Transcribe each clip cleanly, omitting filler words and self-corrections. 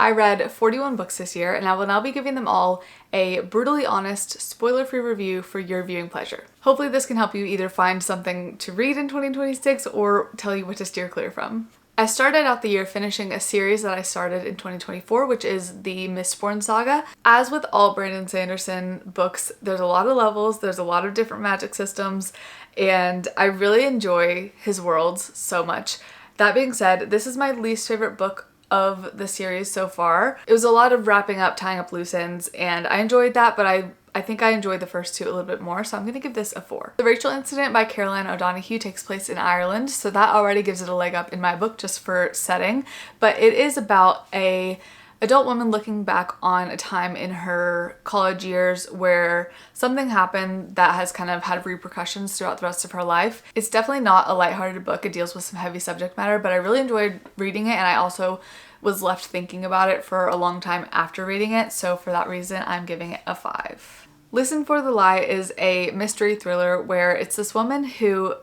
I read 41 books this year, and I will now be giving them all a brutally honest, spoiler-free review for your viewing pleasure. Hopefully this can help you either find something to read in 2026 or tell you what to steer clear from. I started out the year finishing a series that I started in 2024, which is the Mistborn saga. As with all Brandon Sanderson books, there's a lot of levels, there's a lot of different magic systems, and I really enjoy his worlds so much. That being said, this is my least favorite book of the series so far. It was a lot of wrapping up, tying up loose ends, and I enjoyed that, but I think I enjoyed the first two a little bit more, so I'm gonna give this a 4. The Rachel Incident by Caroline O'Donoghue takes place in Ireland, so that already gives it a leg up in my book just for setting, but it is about a adult woman looking back on a time in her college years where something happened that has kind of had repercussions throughout the rest of her life. It's definitely not a lighthearted book. It deals with some heavy subject matter, but I really enjoyed reading it, and I also was left thinking about it for a long time after reading it, so for that reason I'm giving it a 5. Listen for the Lie is a mystery thriller where it's this woman whose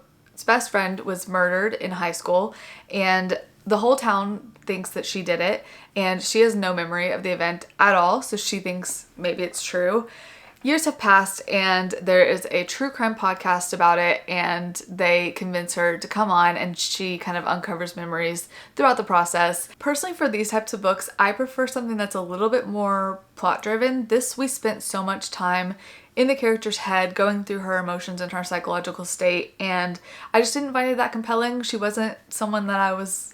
best friend was murdered in high school, and the whole town thinks that she did it, and she has no memory of the event at all, so she thinks maybe it's true. Years have passed, and there is a true crime podcast about it, and they convince her to come on, and she kind of uncovers memories throughout the process. Personally, for these types of books, I prefer something that's a little bit more plot driven. This, we spent so much time in the character's head, going through her emotions and her psychological state, and I just didn't find it that compelling. She wasn't someone that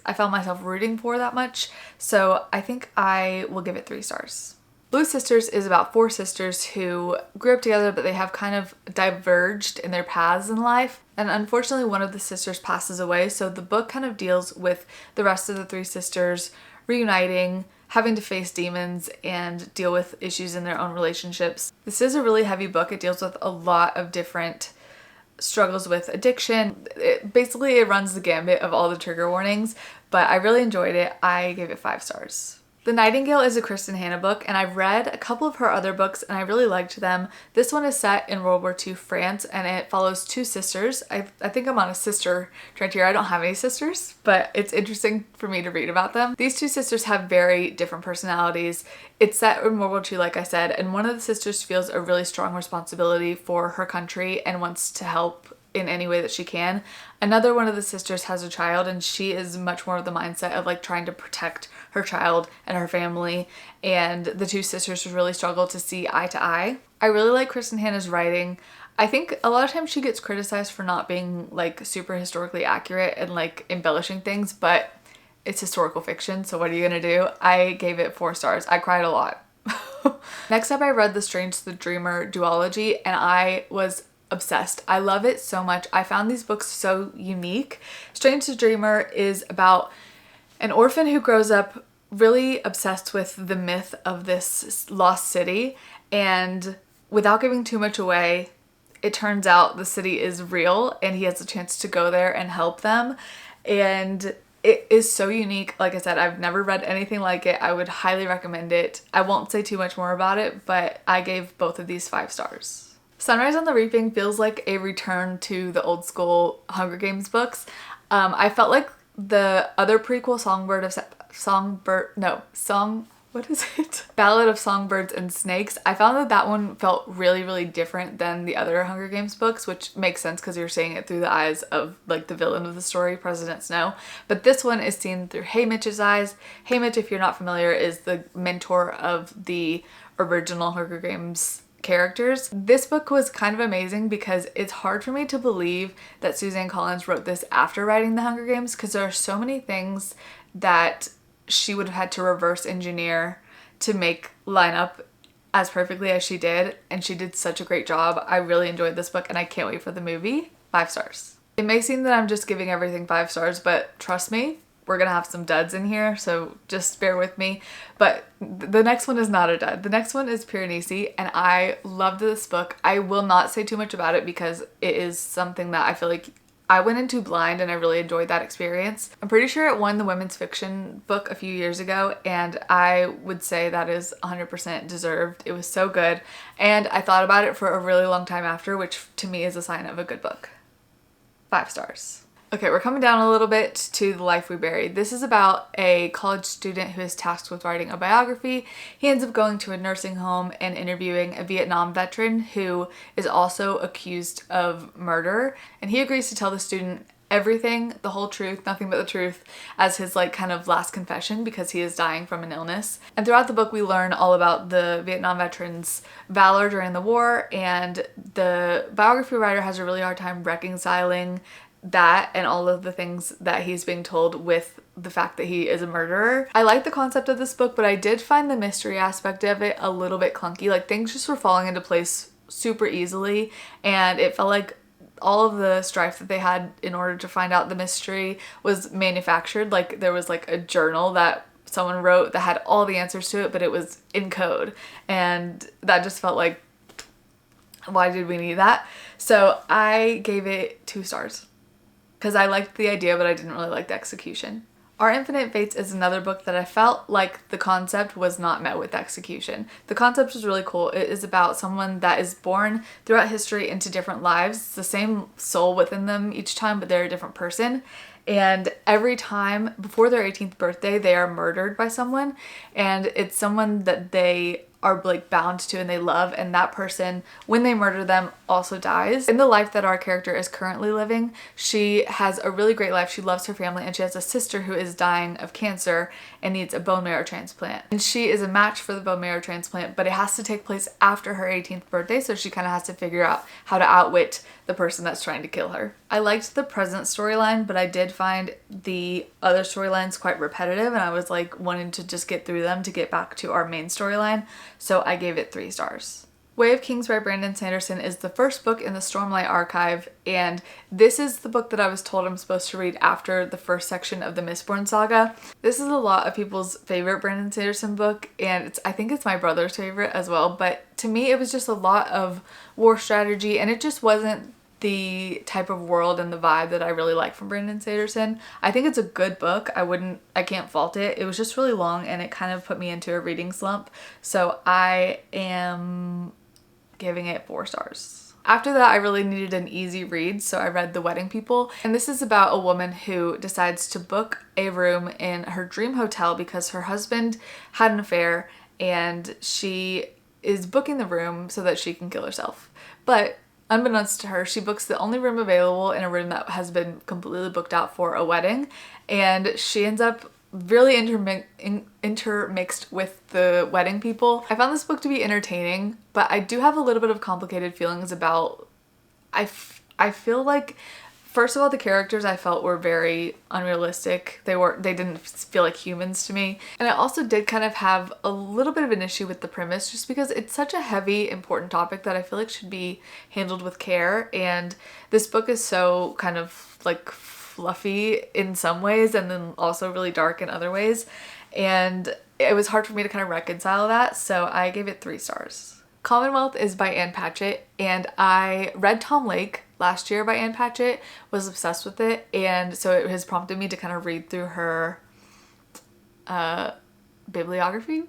I found myself rooting for that much, so I think I will give it 3 stars. Blue Sisters is about 4 sisters who grew up together, but they have kind of diverged in their paths in life, and unfortunately one of the sisters passes away, so the book kind of deals with the rest of the 3 sisters reuniting, having to face demons and deal with issues in their own relationships. This is a really heavy book. It deals with a lot of different struggles with addiction. Basically it runs the gambit of all the trigger warnings, but I really enjoyed it. I gave it 5 stars. The Nightingale is a Kristin Hannah book, and I've read a couple of her other books and I really liked them. This one is set in World War II France, and it follows 2 sisters. I think I'm on a sister trend here. I don't have any sisters, but it's interesting for me to read about them. These 2 sisters have very different personalities. It's set in World War II, like I said, and one of the sisters feels a really strong responsibility for her country and wants to help in any way that she can. Another one of the sisters has a child, and she is much more of the mindset of like trying to protect her child and her family, and the 2 sisters really struggle to see eye to eye. I really like Kristin Hannah's writing. I think a lot of times she gets criticized for not being like super historically accurate and like embellishing things, but it's historical fiction, so what are you gonna do? I gave it 4 stars. I cried a lot. Next up, I read The Strange to the Dreamer duology, and I was obsessed. I love it so much. I found these books so unique. Strange to the Dreamer is about an orphan who grows up really obsessed with the myth of this lost city, and without giving too much away, it turns out the city is real and he has a chance to go there and help them, and it is so unique. Like I said, I've never read anything like it. I would highly recommend it. I won't say too much more about it, but I gave both of these 5 stars. Sunrise on the Reaping feels like a return to the old school Hunger Games books. I felt like the other prequel, Ballad of Songbirds and Snakes, I found that one felt really, really different than the other Hunger Games books, which makes sense because you're seeing it through the eyes of like the villain of the story, President Snow. But this one is seen through Haymitch's eyes. Haymitch, if you're not familiar, is the mentor of the original Hunger Games characters. This book was kind of amazing because it's hard for me to believe that Suzanne Collins wrote this after writing The Hunger Games, because there are so many things that she would have had to reverse engineer to make line up as perfectly as she did, and she did such a great job. I really enjoyed this book and I can't wait for the movie. 5 stars. It may seem that I'm just giving everything 5 stars, but trust me, we're gonna have some duds in here, so just bear with me. But the next one is not a dud. The next one is Piranesi, and I loved this book. I will not say too much about it because it is something that I feel like I went into blind and I really enjoyed that experience. I'm pretty sure it won the women's fiction book a few years ago, and I would say that is 100% deserved. It was so good, and I thought about it for a really long time after, which to me is a sign of a good book. 5 stars. Okay, we're coming down a little bit to The Life We Buried. This is about a college student who is tasked with writing a biography. He ends up going to a nursing home and interviewing a Vietnam veteran who is also accused of murder. And he agrees to tell the student everything, the whole truth, nothing but the truth, as his like kind of last confession because he is dying from an illness. And throughout the book we learn all about the Vietnam veteran's valor during the war, and the biography writer has a really hard time reconciling that and all of the things that he's being told with the fact that he is a murderer. I like the concept of this book, but I did find the mystery aspect of it a little bit clunky. Like things just were falling into place super easily, and it felt like all of the strife that they had in order to find out the mystery was manufactured. Like there was like a journal that someone wrote that had all the answers to it, but it was in code, and that just felt like, why did we need that? So I gave it 2 stars. Because I liked the idea, but I didn't really like the execution. Our Infinite Fates is another book that I felt like the concept was not met with execution. The concept was really cool. It is about someone that is born throughout history into different lives. It's the same soul within them each time, but they're a different person. And every time before their 18th birthday, they are murdered by someone. And it's someone that they are like bound to and they love, and that person, when they murder them, also dies. In the life that our character is currently living, she has a really great life. She loves her family, and she has a sister who is dying of cancer and needs a bone marrow transplant. And she is a match for the bone marrow transplant, but it has to take place after her 18th birthday, so she kind of has to figure out how to outwit the person that's trying to kill her. I liked the present storyline, but I did find the other storylines quite repetitive, and I was like wanting to just get through them to get back to our main storyline, so I gave it 3 stars. Way of Kings by Brandon Sanderson is the first book in the Stormlight archive, and this is the book that I was told I'm supposed to read after the first section of the Mistborn saga. This is a lot of people's favorite Brandon Sanderson book, and I think it's my brother's favorite as well, but to me it was just a lot of war strategy, and it just wasn't the type of world and the vibe that I really like from Brandon Sanderson. I think it's a good book. I can't fault it. It was just really long and it kind of put me into a reading slump. So I am giving it 4 stars. After that, I really needed an easy read, so I read The Wedding People. And this is about a woman who decides to book a room in her dream hotel because her husband had an affair, and she is booking the room so that she can kill herself. But unbeknownst to her, she books the only room available in a room that has been completely booked out for a wedding, and she ends up really intermixed with the wedding people. I found this book to be entertaining, but I do have a little bit of complicated feelings about, I feel like, first of all, the characters I felt were very unrealistic. They didn't feel like humans to me. And I also did kind of have a little bit of an issue with the premise just because it's such a heavy, important topic that I feel like should be handled with care. And this book is so kind of like fluffy in some ways and then also really dark in other ways. And it was hard for me to kind of reconcile that. So I gave it 3 stars. Commonwealth is by Ann Patchett, and I read Tom Lake last year by Ann Patchett, was obsessed with it, and so it has prompted me to kind of read through her bibliography.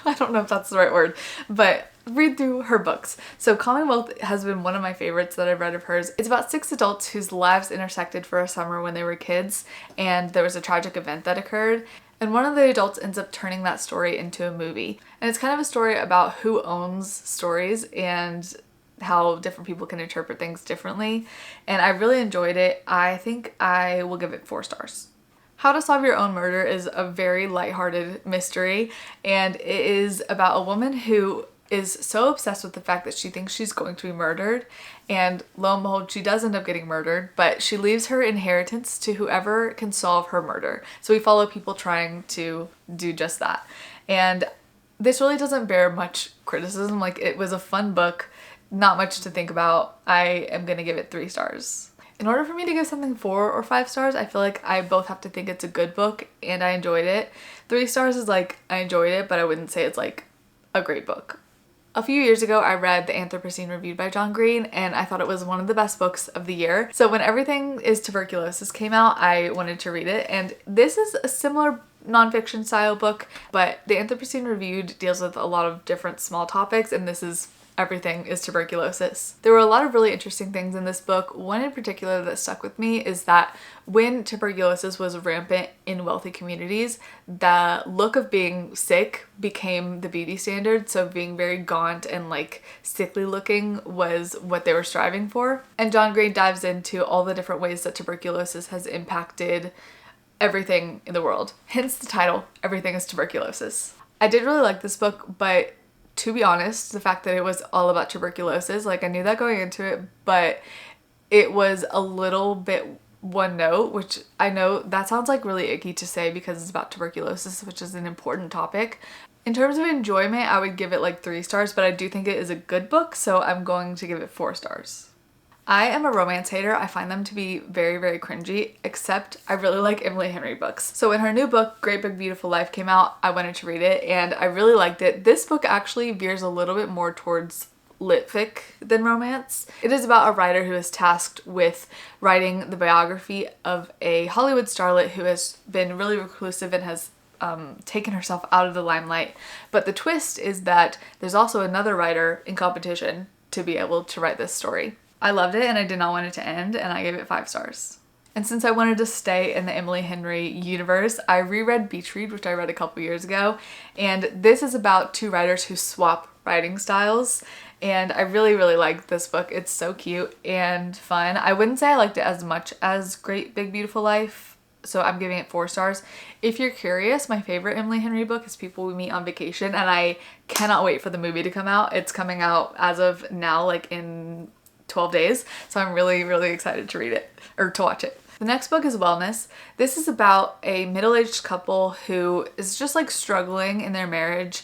I don't know if that's the right word, but read through her books. So Commonwealth has been one of my favorites that I've read of hers. It's about 6 adults whose lives intersected for a summer when they were kids, and there was a tragic event that occurred. And one of the adults ends up turning that story into a movie. And it's kind of a story about who owns stories and how different people can interpret things differently. And I really enjoyed it. I think I will give it 4 stars. How to Solve Your Own Murder is a very lighthearted mystery. And it is about a woman who is so obsessed with the fact that she thinks she's going to be murdered, and lo and behold, she does end up getting murdered, but she leaves her inheritance to whoever can solve her murder. So we follow people trying to do just that. And this really doesn't bear much criticism. Like, it was a fun book, not much to think about. I am gonna give it 3 stars. In order for me to give something 4 or 5 stars, I feel like I both have to think it's a good book and I enjoyed it. 3 stars is like, I enjoyed it, but I wouldn't say it's like a great book. A few years ago, I read The Anthropocene Reviewed by John Green, and I thought it was one of the best books of the year. So when Everything is Tuberculosis came out, I wanted to read it, and this is a similar nonfiction style book, but The Anthropocene Reviewed deals with a lot of different small topics, and this is everything is tuberculosis. There were a lot of really interesting things in this book. One in particular that stuck with me is that when tuberculosis was rampant in wealthy communities, the look of being sick became the beauty standard. So being very gaunt and like sickly looking was what they were striving for. And John Gray dives into all the different ways that tuberculosis has impacted everything in the world. Hence the title, Everything is Tuberculosis. I did really like this book, but to be honest, the fact that it was all about tuberculosis, like I knew that going into it, but it was a little bit one note, which I know that sounds like really icky to say because it's about tuberculosis, which is an important topic. In terms of enjoyment, I would give it like 3 stars, but I do think it is a good book, so I'm going to give it 4 stars. I am a romance hater. I find them to be very, very cringy, except I really like Emily Henry books. So when her new book, Great Big Beautiful Life, came out, I wanted to read it and I really liked it. This book actually veers a little bit more towards lit fic than romance. It is about a writer who is tasked with writing the biography of a Hollywood starlet who has been really reclusive and has taken herself out of the limelight. But the twist is that there's also another writer in competition to be able to write this story. I loved it and I did not want it to end, and I gave it 5 stars. And since I wanted to stay in the Emily Henry universe, I reread Beach Read, which I read a couple years ago, and this is about 2 writers who swap writing styles, and I really, really liked this book. It's so cute and fun. I wouldn't say I liked it as much as Great Big Beautiful Life, so I'm giving it 4 stars. If you're curious, my favorite Emily Henry book is People We Meet on Vacation, and I cannot wait for the movie to come out. It's coming out as of now, like in 12 days, so I'm really, really excited to read it, or to watch it. The next book is Wellness. This is about a middle-aged couple who is just like struggling in their marriage,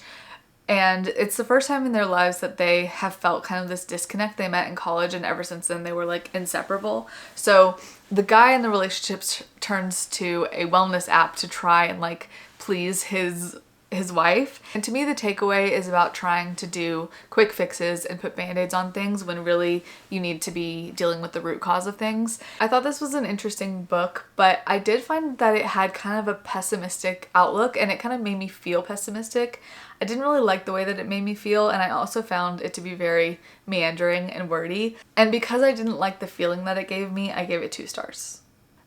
and it's the first time in their lives that they have felt kind of this disconnect. They met in college and ever since then they were like inseparable. So the guy in the relationship turns to a wellness app to try and like please his wife. And to me, the takeaway is about trying to do quick fixes and put band-aids on things when really you need to be dealing with the root cause of things. I thought this was an interesting book, but I did find that it had kind of a pessimistic outlook and it kind of made me feel pessimistic. I didn't really like the way that it made me feel, and I also found it to be very meandering and wordy. And because I didn't like the feeling that it gave me, I gave it 2 stars.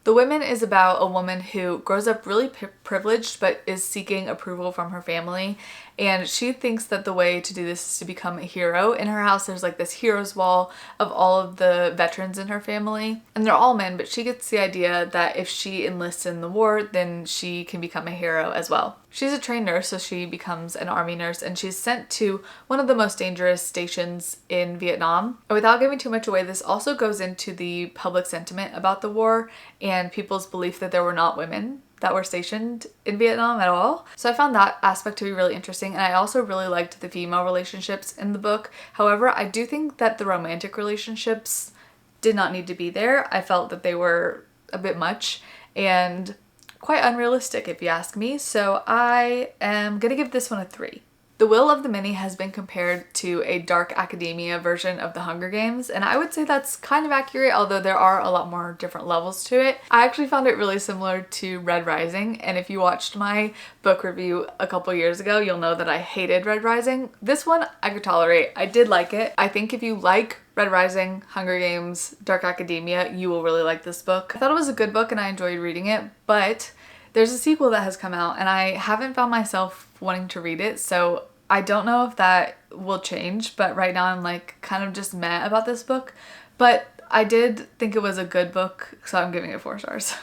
The Women is about a woman who grows up really privileged but is seeking approval from her family, and she thinks that the way to do this is to become a hero. In her house there's like this heroes wall of all of the veterans in her family, and they're all men, but she gets the idea that if she enlists in the war then she can become a hero as well. She's a trained nurse, so she becomes an army nurse, and she's sent to one of the most dangerous stations in Vietnam. And without giving too much away, this also goes into the public sentiment about the war and people's belief that there were not women that were stationed in Vietnam at all. So I found that aspect to be really interesting, and I also really liked the female relationships in the book. However, I do think that the romantic relationships did not need to be there. I felt that they were a bit much and quite unrealistic if you ask me, so I am gonna give this one a 3. The Will of the Many has been compared to a dark academia version of the Hunger Games, and I would say that's kind of accurate, although there are a lot more different levels to it. I actually found it really similar to Red Rising, and if you watched my book review a couple years ago, you'll know that I hated Red Rising. This one I could tolerate. I did like it. I think if you like Red Rising, Hunger Games, Dark Academia, you will really like this book. I thought it was a good book and I enjoyed reading it, but there's a sequel that has come out and I haven't found myself wanting to read it, so I don't know if that will change, but right now I'm like kind of just meh about this book. But I did think it was a good book, so I'm giving it 4 stars.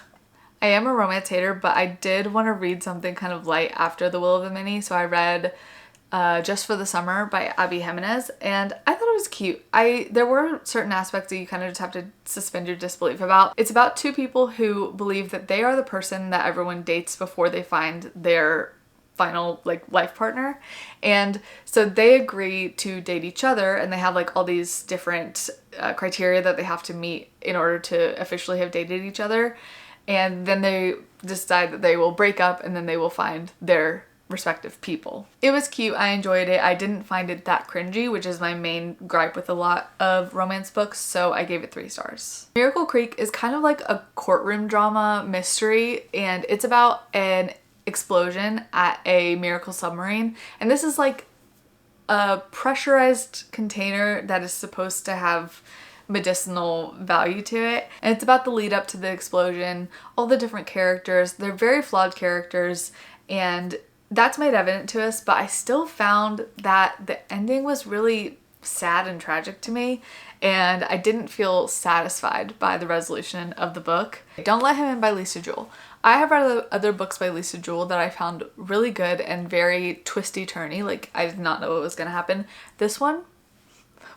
I am a romance hater, but I did want to read something kind of light after The Will of the Many, so I read Just for the Summer by Abby Jimenez, and I thought it was cute. There were certain aspects that you kind of just have to suspend your disbelief about. It's about 2 people who believe that they are the person that everyone dates before they find their final like life partner, and so they agree to date each other, and they have like all these different criteria that they have to meet in order to officially have dated each other, and then they decide that they will break up and then they will find their respective people. It was cute. I enjoyed it. I didn't find it that cringy, which is my main gripe with a lot of romance books, so I gave it 3 stars. Miracle Creek is kind of like a courtroom drama mystery, and it's about an explosion at a miracle submarine, and this is like a pressurized container that is supposed to have medicinal value to it. And it's about the lead up to the explosion, all the different characters. They're very flawed characters, and that's made evident to us, but I still found that the ending was really sad and tragic to me, and I didn't feel satisfied by the resolution of the book. Don't Let Him In by Lisa Jewell. I have read other books by Lisa Jewell that I found really good and very twisty-turny. Like, I did not know what was going to happen. This one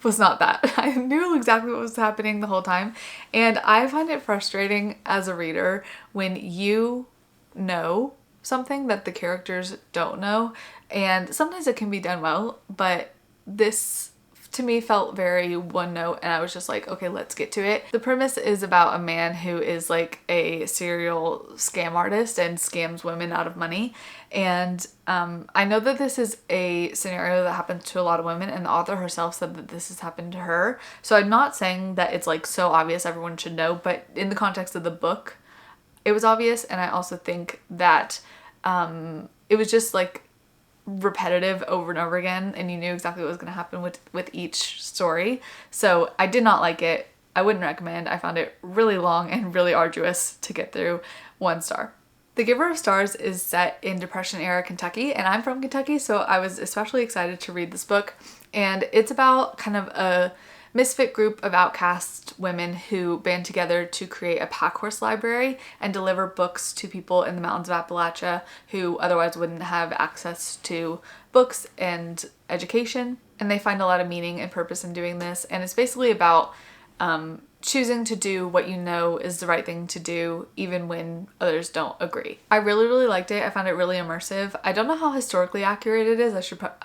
was not that. I knew exactly what was happening the whole time, and I find it frustrating as a reader when you know something that the characters don't know, and sometimes it can be done well, but this to me felt very one note, and I was just like, okay, let's get to it. The premise is about a man who is like a serial scam artist and scams women out of money, and I know that this is a scenario that happens to a lot of women, and the author herself said that this has happened to her, so I'm not saying that it's like so obvious everyone should know, but in the context of the book it was obvious, and I also think that it was just like repetitive over and over again, and you knew exactly what was going to happen with each story. So I did not like it. I wouldn't recommend. I found it really long and really arduous to get through. 1 star. The Giver of Stars is set in Depression era Kentucky, and I'm from Kentucky, so I was especially excited to read this book. And it's about kind of a misfit group of outcast women who band together to create a pack horse library and deliver books to people in the mountains of Appalachia who otherwise wouldn't have access to books and education. And they find a lot of meaning and purpose in doing this. And it's basically about choosing to do what you know is the right thing to do even when others don't agree. I really liked it. I found it really immersive. I don't know how historically accurate it is. I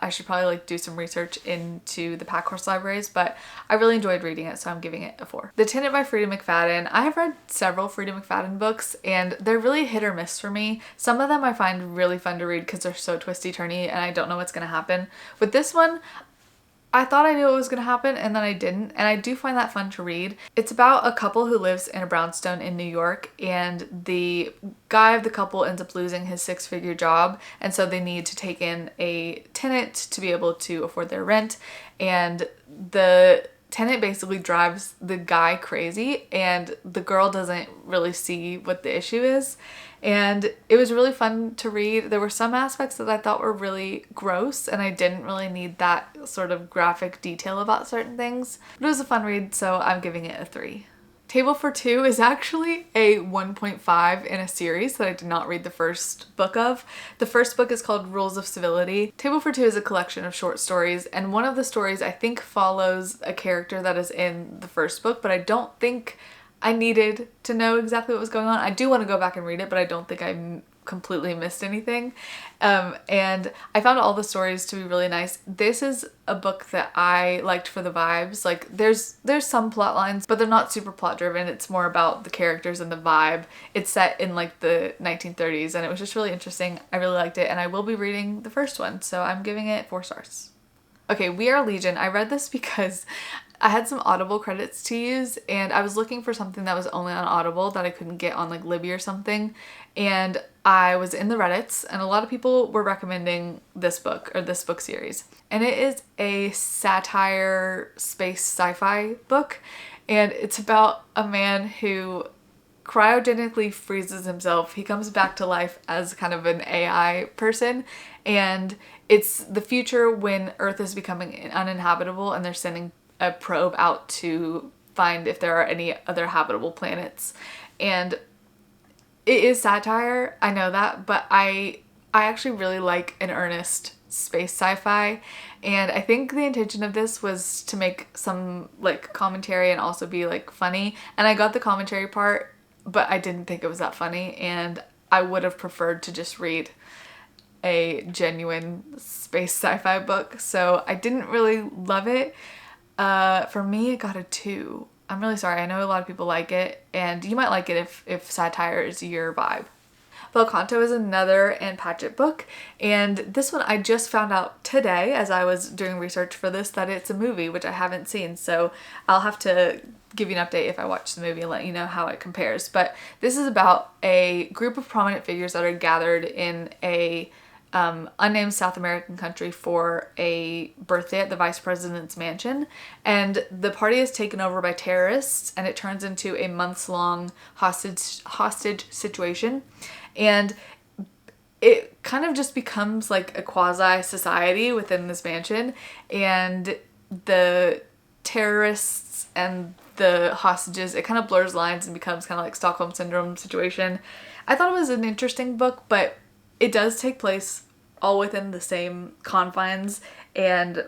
should probably like do some research into the pack horse libraries, but I really enjoyed reading it, so I'm giving it a 4. The Tenant by Frida McFadden. I have read several Frida McFadden books, and they're really hit or miss for me. Some of them I find really fun to read because they're so twisty-turny and I don't know what's going to happen. With this one, I thought I knew what was going to happen, and then I didn't, and I do find that fun to read. It's about a couple who lives in a brownstone in New York, and the guy of the couple ends up losing his 6-figure job, and so they need to take in a tenant to be able to afford their rent, and the tenant basically drives the guy crazy, and the girl doesn't really see what the issue is. And it was really fun to read. There were some aspects that I thought were really gross, and I didn't really need that sort of graphic detail about certain things. But it was a fun read, so I'm giving it a 3. Table for Two is actually a 1.5 in a series that I did not read the first book of. The first book is called Rules of Civility. Table for Two is a collection of short stories, and one of the stories I think follows a character that is in the first book, but I don't think I needed to know exactly what was going on. I do want to go back and read it, but I don't think I completely missed anything. And I found all the stories to be really nice. This is a book that I liked for the vibes. Like there's some plot lines, but they're not super plot driven. It's more about the characters and the vibe. It's set in like the 1930s, and it was just really interesting. I really liked it, and I will be reading the first one, so I'm giving it 4 stars. Okay, We Are Legion. I read this because I had some Audible credits to use, and I was looking for something that was only on Audible that I couldn't get on like Libby or something, and I was in the Reddits, and a lot of people were recommending this book or this book series, and it is a satire space sci-fi book, and it's about a man who cryogenically freezes himself. He comes back to life as kind of an AI person, and it's the future when Earth is becoming uninhabitable, and they're sending a probe out to find if there are any other habitable planets. And it is satire, I know that, but I actually really like an earnest space sci-fi, and I think the intention of this was to make some like commentary and also be like funny, and I got the commentary part, but I didn't think it was that funny, and I would have preferred to just read a genuine space sci-fi book, so I didn't really love it. For me, it got a 2. I'm really sorry. I know a lot of people like it, and you might like it if satire is your vibe. Bel Canto is another Ann Patchett book, and this one I just found out today as I was doing research for this that it's a movie, which I haven't seen, so I'll have to give you an update if I watch the movie and let you know how it compares. But this is about a group of prominent figures that are gathered in a unnamed South American country for a birthday at the vice president's mansion, and the party is taken over by terrorists, and it turns into a months-long hostage situation, and it kind of just becomes like a quasi-society within this mansion, and the terrorists and the hostages, it kind of blurs lines and becomes kind of like Stockholm Syndrome situation. I thought it was an interesting book, but it does take place all within the same confines and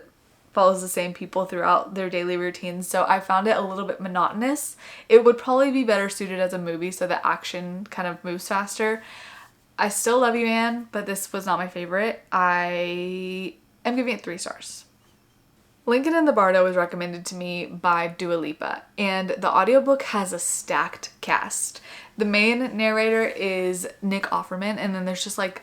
follows the same people throughout their daily routines, so I found it a little bit monotonous. It would probably be better suited as a movie so the action kind of moves faster. I still love you, Anne, but this was not my favorite. I am giving it 3 stars. Lincoln in the Bardo was recommended to me by Dua Lipa, and the audiobook has a stacked cast. The main narrator is Nick Offerman, and then there's just like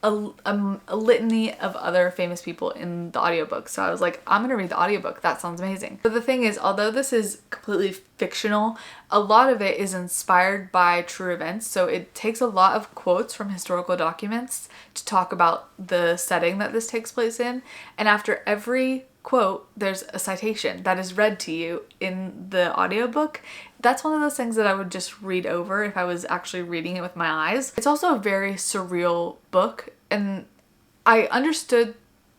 a litany of other famous people in the audiobook. So I was like, I'm gonna read the audiobook. That sounds amazing. But the thing is, although this is completely fictional, a lot of it is inspired by true events. So it takes a lot of quotes from historical documents to talk about the setting that this takes place in. And after every quote, there's a citation that is read to you in the audiobook. That's one of those things that I would just read over if I was actually reading it with my eyes. It's also a very surreal book, and I understood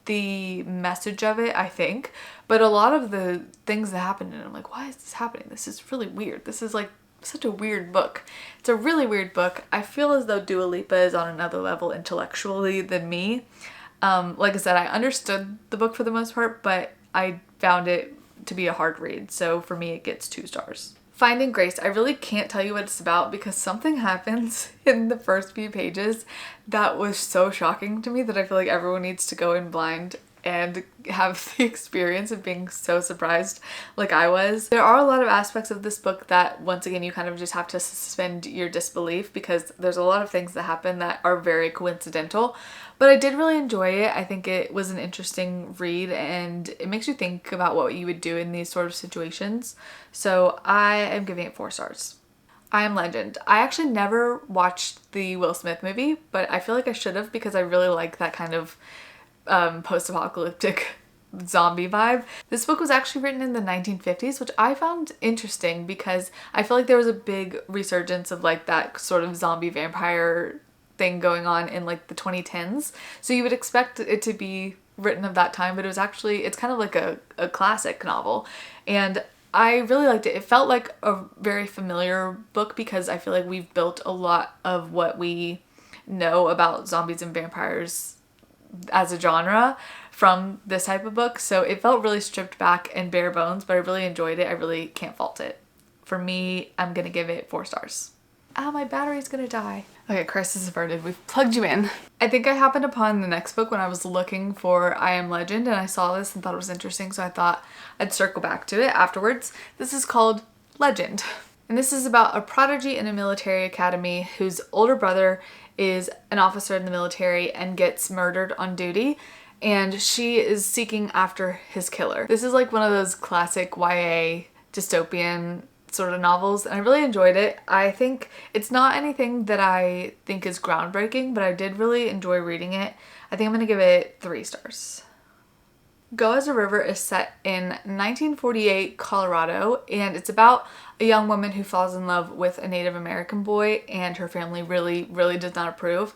the message of it, I think, but a lot of the things that happened in it, I'm like, why is this happening? This is really weird. This is like such a weird book. It's a really weird book. I feel as though Dua Lipa is on another level intellectually than me. Like I said, I understood the book for the most part, but I found it to be a hard read. So for me, it gets 2 stars. Finding Grace, I really can't tell you what it's about because something happens in the first few pages that was so shocking to me that I feel like everyone needs to go in blind and have the experience of being so surprised like I was. There are a lot of aspects of this book that, once again, you kind of just have to suspend your disbelief because there's a lot of things that happen that are very coincidental. But I did really enjoy it. I think it was an interesting read and it makes you think about what you would do in these sort of situations. So I am giving it 4 stars. I Am Legend. I actually never watched the Will Smith movie, but I feel like I should have because I really like that kind of post-apocalyptic zombie vibe. This book was actually written in the 1950s, which I found interesting because I feel like there was a big resurgence of like that sort of zombie vampire thing going on in like the 2010s. So you would expect it to be written of that time, but it was actually, it's kind of like a classic novel. And I really liked it. It felt like a very familiar book because I feel like we've built a lot of what we know about zombies and vampires as a genre from this type of book. So it felt really stripped back and bare bones, but I really enjoyed it. I really can't fault it. For me, I'm gonna give it 4 stars. Ah, my battery's gonna die. Okay, crisis averted. We've plugged you in. I think I happened upon the next book when I was looking for I Am Legend and I saw this and thought it was interesting, so I thought I'd circle back to it afterwards. This is called Legend. And this is about a prodigy in a military academy whose older brother is an officer in the military and gets murdered on duty, and she is seeking after his killer. This is like one of those classic YA dystopian sort of novels, and I really enjoyed it. I think it's not anything that I think is groundbreaking, but I did really enjoy reading it. I think I'm gonna give it 3 stars. Go as a River is set in 1948 Colorado, and it's about a young woman who falls in love with a Native American boy, and her family really does not approve.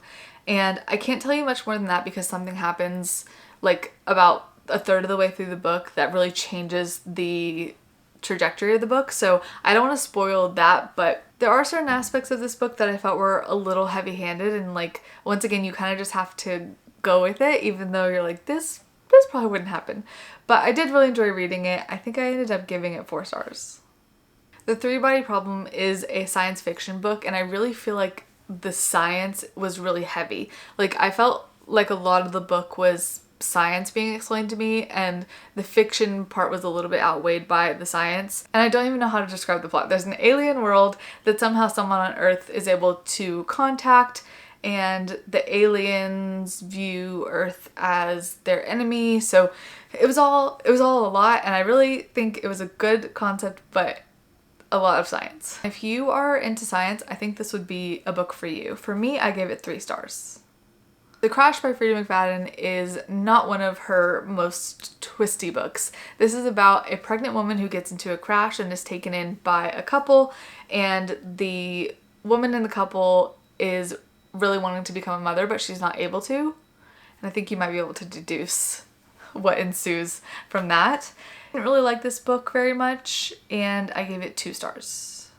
And I can't tell you much more than that because something happens like about a third of the way through the book that really changes the trajectory of the book, so I don't want to spoil that, but there are certain aspects of this book that I felt were a little heavy-handed, and like once again you kind of just have to go with it even though you're like this probably wouldn't happen. But I did really enjoy reading it. I think I ended up giving it 4 stars. The 3-Body Problem is a science fiction book, and I really feel like the science was really heavy. Like I felt like a lot of the book was science being explained to me, and the fiction part was a little bit outweighed by the science. And I don't even know how to describe the plot. There's an alien world that somehow someone on Earth is able to contact, and the aliens view Earth as their enemy. So it was all a lot, and I really think it was a good concept, but a lot of science. If you are into science, I think this would be a book for you. For me, I gave it 3 stars. The Crash by Freida McFadden is not one of her most twisty books. This is about a pregnant woman who gets into a crash and is taken in by a couple, and the woman in the couple is really wanting to become a mother, but she's not able to. And I think you might be able to deduce what ensues from that. I didn't really like this book very much, and I gave it 2 stars.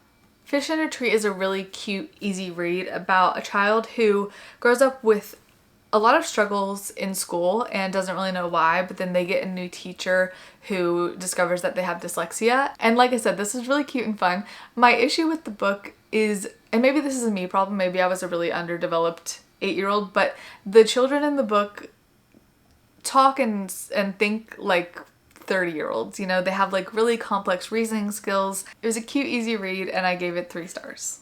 Fish in a Tree is a really cute, easy read about a child who grows up with a lot of struggles in school and doesn't really know why, but then they get a new teacher who discovers that they have dyslexia. And like I said, this is really cute and fun. My issue with the book is, and maybe this is a me problem, maybe I was a really underdeveloped 8-year-old, but the children in the book talk and think like 30-year-olds, you know, they have like really complex reasoning skills. It was a cute, easy read, and I gave it 3 stars.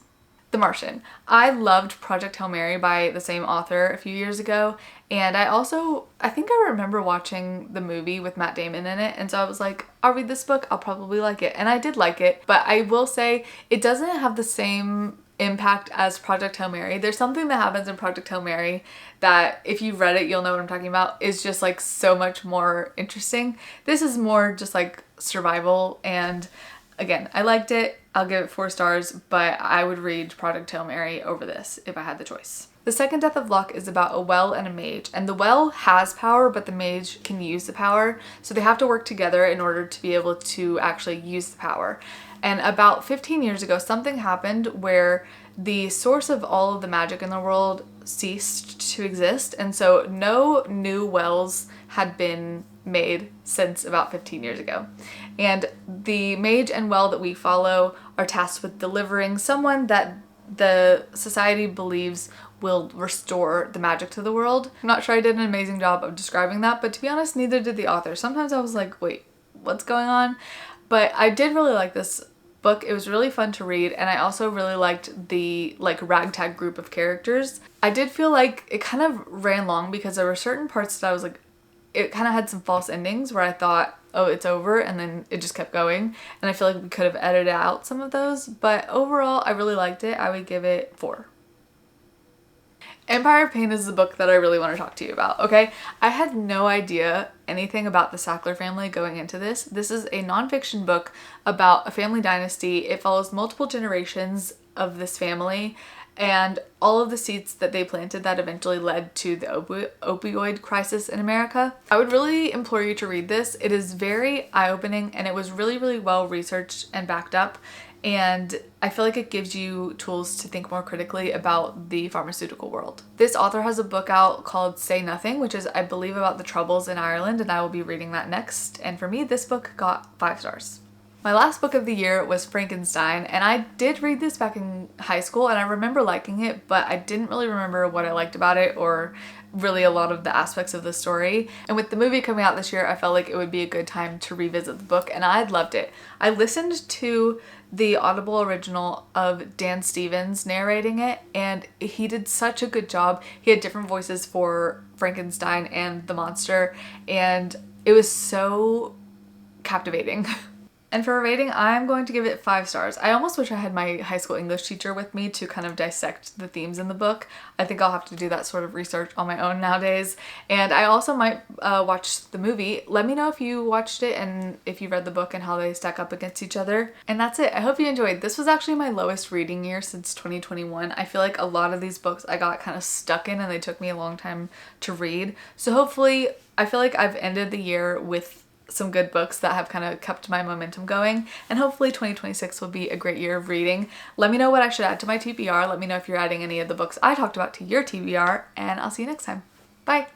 The Martian. I loved Project Hail Mary by the same author a few years ago, and I think I remember watching the movie with Matt Damon in it, and so I was like, I'll read this book, I'll probably like it, and I did like it, but I will say it doesn't have the same impact as Project Hail Mary. There's something that happens in Project Hail Mary that if you've read it, you'll know what I'm talking about, is just like so much more interesting. This is more just like survival, and again, I liked it. I'll give it 4 stars, but I would read Project Hail Mary over this if I had the choice. The Second Death of Luck is about a well and a mage, and the well has power, but the mage can use the power, so they have to work together in order to be able to actually use the power. And about 15 years ago, something happened where the source of all of the magic in the world ceased to exist, and so no new wells had been made since about 15 years ago. And the mage and well that we follow are tasked with delivering someone that the society believes will restore the magic to the world. I'm not sure I did an amazing job of describing that, but to be honest, neither did the author. Sometimes I was like, wait, what's going on? But I did really like this book. It was really fun to read, and I also really liked the like ragtag group of characters. I did feel like it kind of ran long because there were certain parts that I was like, it kind of had some false endings where I thought, oh, it's over, and then it just kept going, and I feel like we could have edited out some of those, but overall I really liked it. I would give it 4. Empire of Pain is the book that I really want to talk to you about, okay? I had no idea anything about the Sackler family going into this. This is a nonfiction book about a family dynasty. It follows multiple generations of this family and all of the seeds that they planted that eventually led to the opioid crisis in America. I would really implore you to read this. It is very eye-opening, and it was really, really well researched and backed up. And I feel like it gives you tools to think more critically about the pharmaceutical world. This author has a book out called Say Nothing, which is, I believe, about the Troubles in Ireland, and I will be reading that next. And for me, this book got 5 stars. My last book of the year was Frankenstein, and I did read this back in high school, and I remember liking it, but I didn't really remember what I liked about it or really a lot of the aspects of the story. And with the movie coming out this year, I felt like it would be a good time to revisit the book, and I loved it. I listened to the Audible original of Dan Stevens narrating it, and he did such a good job. He had different voices for Frankenstein and the monster, and it was so captivating. And for a rating, I'm going to give it 5 stars. I almost wish I had my high school English teacher with me to kind of dissect the themes in the book. I think I'll have to do that sort of research on my own nowadays. And I also might watch the movie. Let me know if you watched it and if you read the book and how they stack up against each other. And that's it. I hope you enjoyed. This was actually my lowest reading year since 2021. I feel like a lot of these books I got kind of stuck in and they took me a long time to read. So hopefully, I feel like I've ended the year with some good books that have kind of kept my momentum going, and hopefully 2026 will be a great year of reading. Let me know what I should add to my TBR. Let me know if you're adding any of the books I talked about to your TBR, and I'll see you next time. Bye!